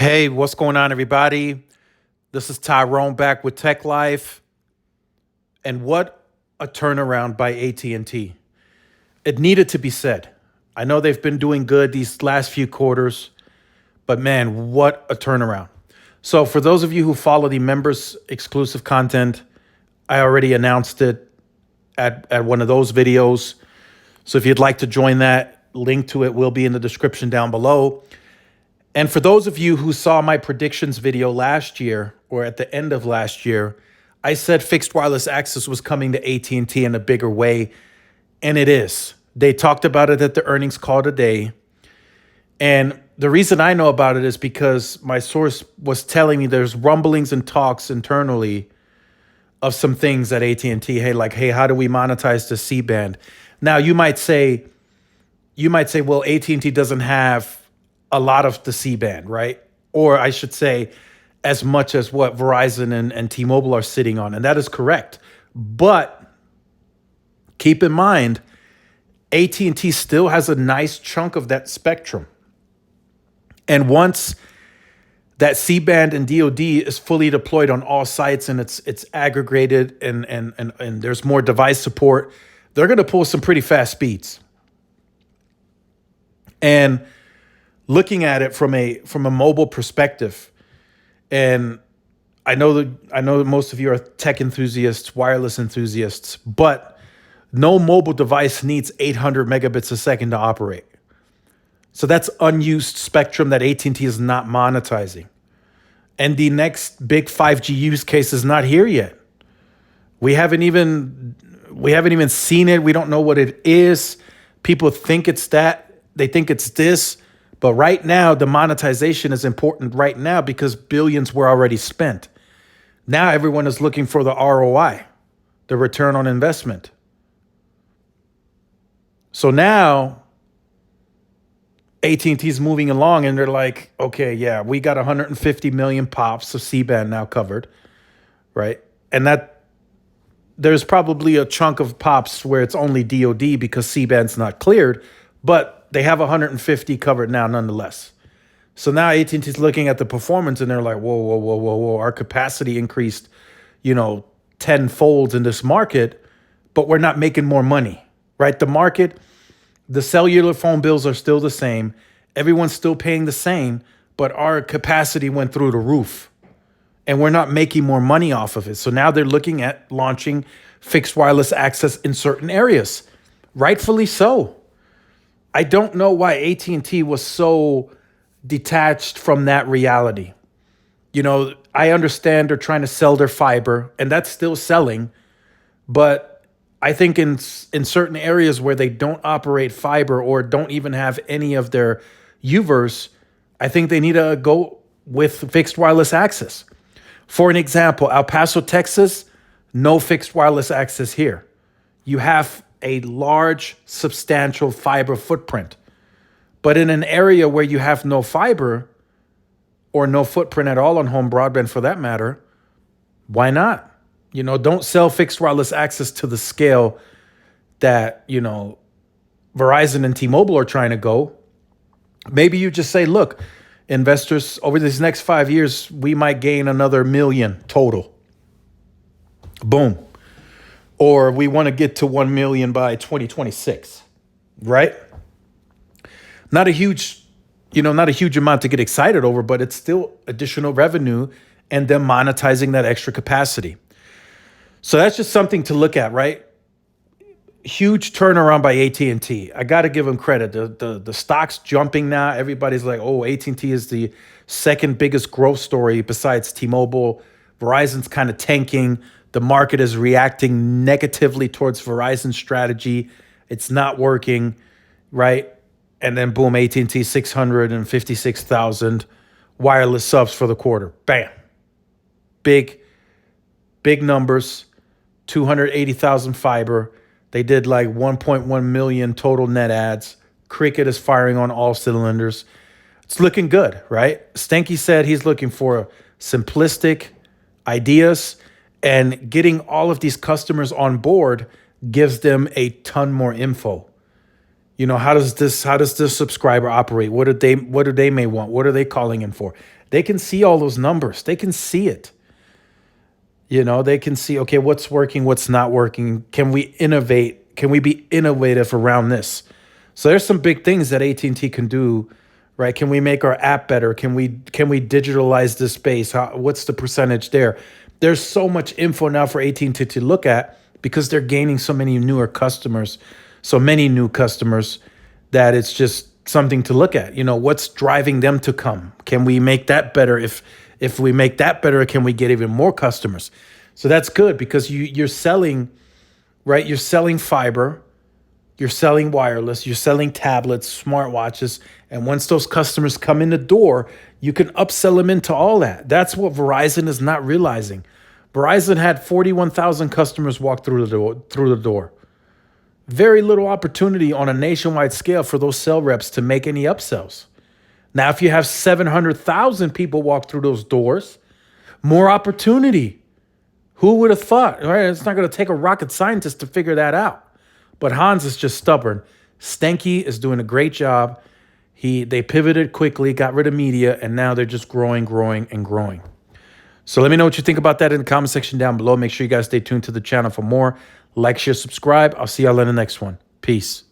Hey, what's going on, everybody? This is Tyrone back with Tech Life. And what a turnaround by AT&T. It needed to be said. I know they've been doing good these last few quarters, but man, what a turnaround. So, for those of you who follow the members exclusive content, I already announced it at one of those videos. So, if you'd like to join that, link to it will be in the description down below. And for those of you who saw my predictions video last year or at the end of last year, I said fixed wireless access was coming to AT&T in a bigger way, and it is. They talked about it at the earnings call today. And the reason I know about it is because my source was telling me there's rumblings and talks internally of some things at AT&T. Hey, how do we monetize the C-band? Now, you might say, well, AT&T doesn't have a lot of the C-band, right? Or I should say, as much as what Verizon and T-Mobile are sitting on. And that is correct. But keep in mind, AT&T still has a nice chunk of that spectrum. And once that C-band and DoD is fully deployed on all sites and it's aggregated and there's more device support, they're going to pull some pretty fast speeds. And looking at it from a mobile perspective, and I know that most of you are tech enthusiasts, wireless enthusiasts, but no mobile device needs 800 megabits a second to operate. So that's unused spectrum that AT&T is not monetizing. And the next big 5G use case is not here yet. We haven't even seen it. We don't know what it is. People think it's that. They think it's this. But right now, the monetization is important right now because billions were already spent. Now everyone is looking for the ROI, the return on investment. So now AT&T is moving along and they're like, okay, yeah, we got 150 million pops of C-band now covered, right? And that there's probably a chunk of pops where it's only DoD because C-band's not cleared, but they have 150 covered now nonetheless. So now AT&T is looking at the performance and they're like, whoa. Our capacity increased, 10 folds in this market, but we're not making more money, right? The cellular phone bills are still the same. Everyone's still paying the same, but our capacity went through the roof and we're not making more money off of it. So now they're looking at launching fixed wireless access in certain areas, rightfully so. I don't know why AT&T was so detached from that reality. I understand they're trying to sell their fiber, and that's still selling. But I think in certain areas where they don't operate fiber or don't even have any of their UVers, I think they need to go with fixed wireless access. For an example, El Paso, Texas, no fixed wireless access here. You have a large, substantial fiber footprint. But in an area where you have no fiber or no footprint at all on home broadband for that matter, why not? Don't sell fixed wireless access to the scale that, Verizon and T-Mobile are trying to go. Maybe you just say, look, investors, over these next 5 years, we might gain another million total. Boom. Or we want to get to 1 million by 2026, right? Not a huge amount to get excited over, but it's still additional revenue and them monetizing that extra capacity. So that's just something to look at, right? Huge turnaround by AT&T. I got to give them credit. The stock's jumping now. Everybody's like, oh, AT&T is the second biggest growth story besides T-Mobile. Verizon's kind of tanking. The market is reacting negatively towards Verizon's strategy. It's not working, right? And then boom, AT&T 656,000 wireless subs for the quarter. Bam. Big numbers. 280,000 fiber. They did like 1.1 million total net adds. Cricket is firing on all cylinders. It's looking good, right? Stanky said he's looking for simplistic ideas, and getting all of these customers on board gives them a ton more info. You know, how does this subscriber operate? What do they may want? What are they calling in for? They can see all those numbers. They can see it. You know, they can see, okay, what's working, what's not working. Can we innovate? Can we be innovative around this? So there's some big things that AT&T can do, right? Can we make our app better? Can we digitalize this space? What's the percentage there? There's so much info now for AT&T to look at because they're gaining so many newer customers, so many new customers that it's just something to look at. You know, what's driving them to come? Can we make that better? If we make that better, can we get even more customers? So that's good because you're selling, right? You're selling fiber, you're selling wireless, you're selling tablets, smartwatches, and once those customers come in the door, you can upsell them into all that. That's what Verizon is not realizing. Verizon had 41,000 customers walk through the door. Very little opportunity on a nationwide scale for those sales reps to make any upsells. Now, if you have 700,000 people walk through those doors, more opportunity. Who would have thought? Right? It's not going to take a rocket scientist to figure that out. But Hans is just stubborn. Stenky is doing a great job. They pivoted quickly, got rid of media, and now they're just growing, growing, and growing. So let me know what you think about that in the comment section down below. Make sure you guys stay tuned to the channel for more. Like, share, subscribe. I'll see y'all in the next one. Peace.